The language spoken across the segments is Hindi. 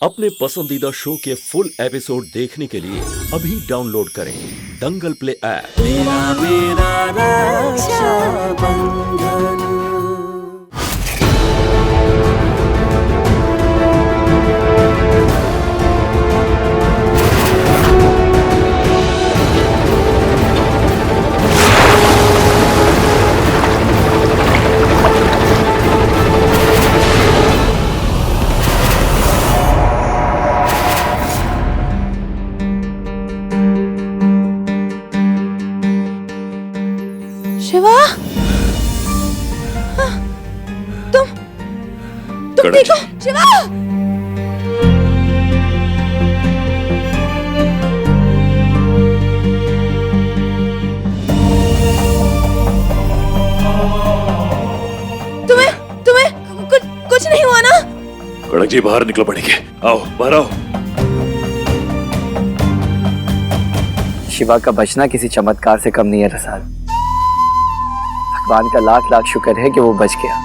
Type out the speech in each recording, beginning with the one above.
अपने पसंदीदा शो के फुल एपिसोड देखने के लिए अभी डाउनलोड करें दंगल प्ले ऐप। तेरा मेरा रक्षाबंधन। शिवा, तुम ठीक हो? शिवा, तुम्हें कुछ नहीं हुआ ना? कड़क जी बाहर निकलो पड़ेंगे। आओ बाहर आओ। शिवा का बचना किसी चमत्कार से कम नहीं है रसाल। भगवान का लाख लाख शुक्र है कि वो बच गया।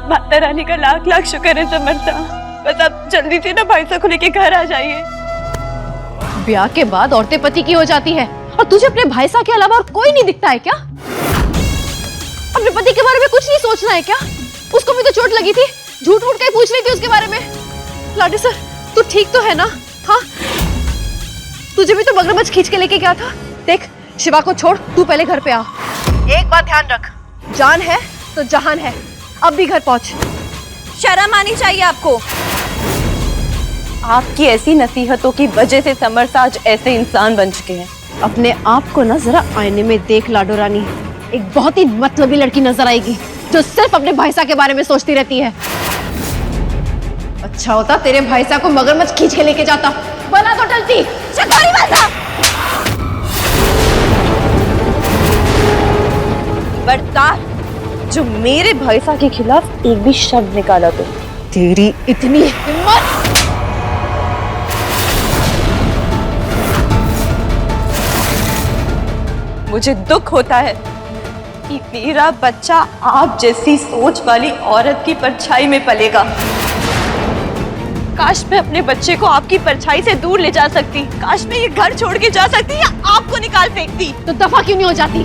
माता रानी का लाख लाख शुक्र है समर्था। बस आप जल्दी से ना भाई साहब को लेके घर आ जाइए। ब्याह के बाद औरतें पति की हो जाती है और तुझे अपने भाई साहब के अलावा और कोई नहीं दिखता है क्या? अपने पति के बारे में कुछ नहीं सोचना है क्या? उसको भी तो चोट लगी थी, झूठ मूठ के पूछ रही थी उसके बारे में। लाडे सर, तू ठीक तो है ना? हाँ, तुझे भी तो मगरमच्छ खींच के लेके गया था। देख, शिवा को छोड़, तू पहले घर पे आ। एक बात ध्यान रख, जान है तो जहान है। अब भी घर पहुंच। शर्म आनी चाहिए आपको। आपकी ऐसी नसीहतों की वजह से समर्थ आज ऐसे इंसान बन चुके हैं। अपने आप को ना जरा आईने में देख लाडो रानी। एक बहुत ही मतलबी लड़की नजर आएगी जो सिर्फ अपने भाईसा के बारे में सोचती रहती है। अच्छा होता तेरे भाईसा को मगरमच्छ खींच के लेके जाता, बना तो टलती। शकारी भाईसा, बरतार जो मेरे भाईसा के खिलाफ एक भी शब्द निकाला तो तेरी इतनी हिम्मत। मुझे दुख होता है कि मेरा बच्चा आप जैसी सोच वाली औरत की परछाई में पलेगा। काश मैं अपने बच्चे को आपकी परछाई से दूर ले जा सकती। काश मैं ये घर छोड़ के जा सकती या आपको निकाल फेंकती। तो दफा क्यों नहीं हो जाती?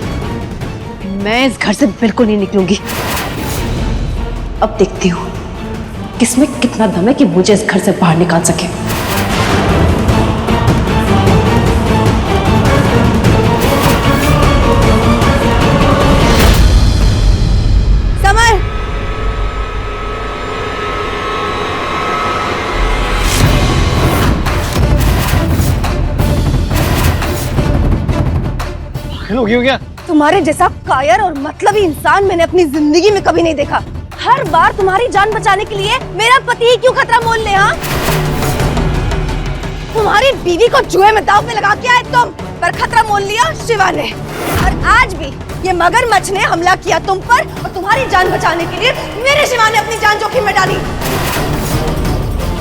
मैं इस घर से बिल्कुल नहीं निकलूंगी। अब देखती हूँ किसमें कितना दम है कि मुझे इस घर से बाहर निकाल सके। समर, हो गया? तुम्हारे जैसा कायर और मतलबी इंसान मैंने अपनी जिंदगी में कभी नहीं देखा। हर बार तुम्हारी जान बचाने के लिए मेरा पति ही क्यों खतरा मोल ले? हाँ, तुम्हारी बीवी को जुए में दांव पे लगा के आए तुम, पर खतरा मोल लिया शिवा ने। और आज भी ये मगरमच्छ ने हमला किया तुम पर, और तुम्हारी जान बचाने के लिए मेरे शिवा ने अपनी जान जोखिम में डाली।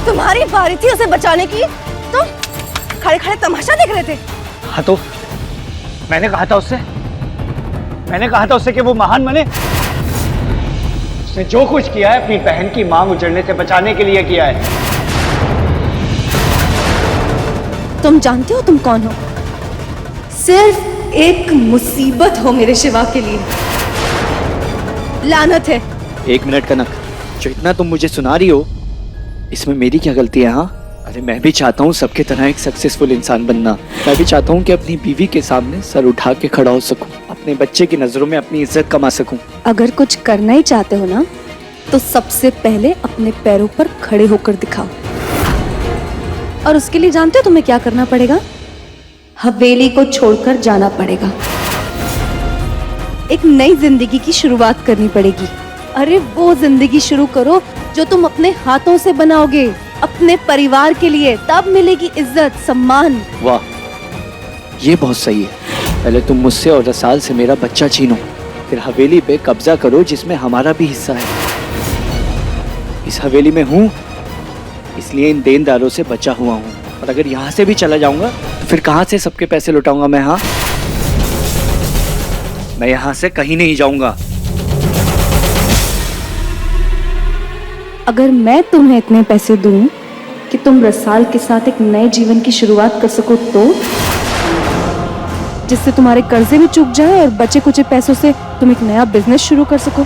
तुम्हारी बारी थी उसे बचाने की, तुम खड़े खड़े तमाशा देख रहे थे। हाँ तो मैंने कहा था उससे कि वो महान बने। उसने जो कुछ किया है अपनी बहन की मांग उजड़ने से बचाने के लिए किया है। तुम जानते हो तुम कौन हो? सिर्फ एक मुसीबत हो मेरे शिवा के लिए। लानत है। एक मिनट कनक, जो इतना तुम मुझे सुना रही हो, इसमें मेरी क्या गलती है? हाँ, अरे मैं भी चाहता हूँ सबके तरह एक सक्सेसफुल इंसान बनना। मैं भी चाहता हूँ कि अपनी बीवी के सामने सर उठा के खड़ा हो सकूं, अपने बच्चे की नजरों में अपनी इज्जत कमा सकूं। अगर कुछ करना ही चाहते हो ना, तो सबसे पहले अपने पैरों पर खड़े होकर दिखाओ। और उसके लिए जानते हो तुम्हें क्या करना पड़ेगा? हवेली को छोड़कर जाना पड़ेगा। एक नई जिंदगी की शुरुआत करनी पड़ेगी। अरे वो जिंदगी शुरू करो जो तुम अपने हाथों से बनाओगे, अपने परिवार के लिए। तब मिलेगी इज्जत, सम्मान। वाह, ये बहुत सही है। पहले तुम मुझसे और रसाल से मेरा बच्चा छीनो, फिर हवेली पे कब्जा करो जिसमें हमारा भी हिस्सा है। इस हवेली में हूँ इसलिए इन देनदारों से बचा हुआ हूँ, और अगर यहाँ से भी चला जाऊंगा तो फिर कहाँ से सबके पैसे लौटाऊंगा मैं? हाँ, मैं यहाँ से कहीं नहीं जाऊंगा। अगर मैं तुम्हें इतने पैसे दूं कि तुम रसाल के साथ एक नए जीवन की शुरुआत कर सको तो, जिससे तुम्हारे कर्जे भी चुक जाए और बचे कुचे पैसों से तुम एक नया बिजनेस शुरू कर सको,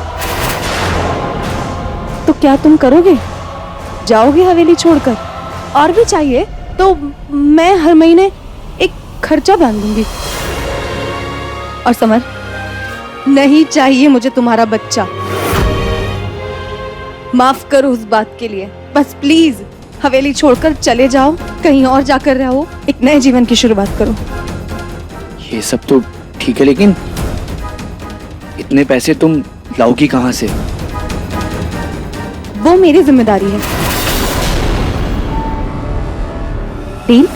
तो क्या तुम करोगे? जाओगे हवेली छोड़कर? और भी चाहिए तो मैं हर महीने एक खर्चा बांध दूंगी। और समर, नहीं चाहिए मुझे तुम्हारा बच्चा। माफ करो उस बात के लिए, बस प्लीज हवेली छोड़कर चले जाओ, कहीं और जाकर रहो, एक नए जीवन की शुरुआत करो। ये सब तो ठीक है, लेकिन इतने पैसे तुम लाओगी कहाँ से? वो मेरी जिम्मेदारी है। डील?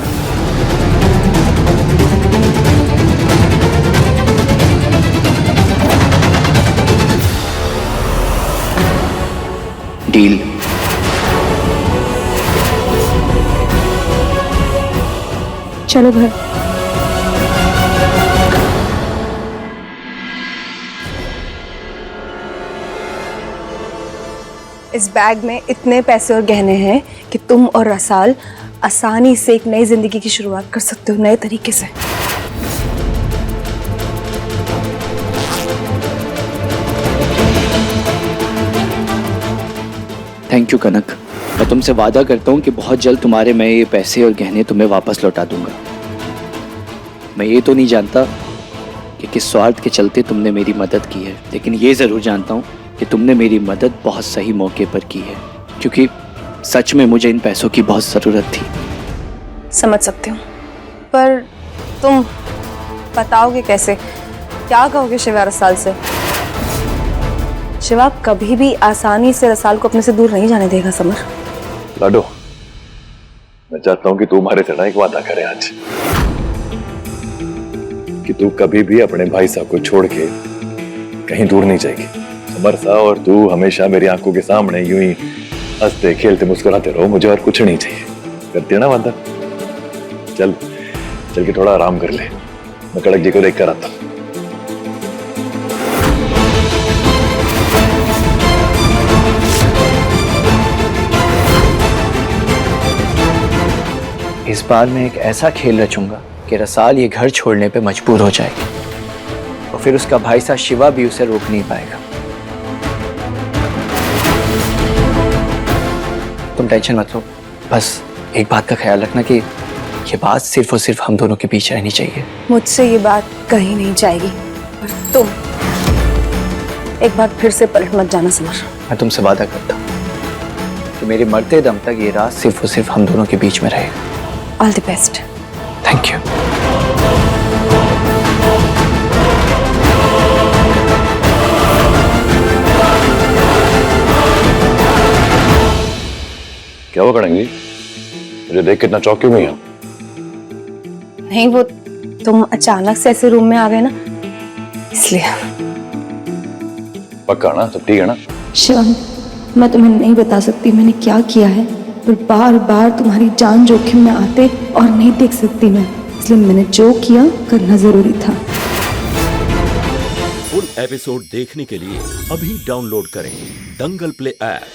डील। चलो घर। इस बैग में इतने पैसे और गहने हैं कि तुम और रसाल आसानी से एक नई जिंदगी की शुरुआत कर सकते हो, नए तरीके से। थैंक यू कनक। मैं तुमसे वादा करता हूँ कि बहुत जल्द तुम्हारे मैं ये पैसे और गहने तुम्हें वापस लौटा दूंगा। मैं ये तो नहीं जानता कि किस स्वार्थ के चलते तुमने मेरी मदद की है, लेकिन ये ज़रूर जानता हूँ कि तुमने मेरी मदद बहुत सही मौके पर की है, क्योंकि सच में मुझे इन पैसों की बहुत ज़रूरत थी। समझ सकती हूँ, पर तुम बताओगे कैसे? क्या कहोगे शिवा रसाल से? शिवा कभी भी आसानी से रसाल को अपने से दूर नहीं जाने देगा समर। लाडो, मैं चाहता हूं कि तू हमारे से ना एक वादा करे आज, कि तू कभी भी अपने भाई साहब को छोड़ के कहीं दूर नहीं जाएगी। समर सा और तू हमेशा मेरी आंखों के सामने यूं ही हंसते खेलते मुस्कुराते रहो, मुझे और कुछ नहीं चाहिए। करती है ना वादा? चल चल के थोड़ा आराम कर ले, मैं कड़क जी को देख कर आता हूँ। इस बार मैं एक ऐसा खेल रचूंगा कि रसाल ये घर छोड़ने पे मजबूर हो जाएगी और फिर उसका भाई साहब शिवा भी उसे रोक नहीं पाएगा। तुम टेंशन मत लो, बस एक बात का ख्याल रखना कि ये बात सिर्फ और सिर्फ हम दोनों के बीच रहनी चाहिए। मुझसे ये बात कहीं नहीं जाएगी, और तुम एक बार फिर से पलट मत जाना समर। मैं तुमसे वादा करता हूँ कि मेरे मरते दम तक ये राज सिर्फ और सिर्फ हम दोनों के बीच में रहेगा। All the best. Thank you. क्या हुआ कड़ंगी? मुझे देख कितना चौंक क्यों गई हो? नहीं, वो तुम अचानक से ऐसे रूम में आ गए ना, इसलिए। पक्का ना? सब ठीक है ना? शिवम, मैं तुम्हें नहीं बता सकती मैंने क्या किया है, पर बार बार तुम्हारी जान जोखिम में आते और नहीं देख सकती मैं, इसलिए मैंने जो किया करना जरूरी था। फुल एपिसोड देखने के लिए अभी डाउनलोड करें दंगल प्ले ऐप।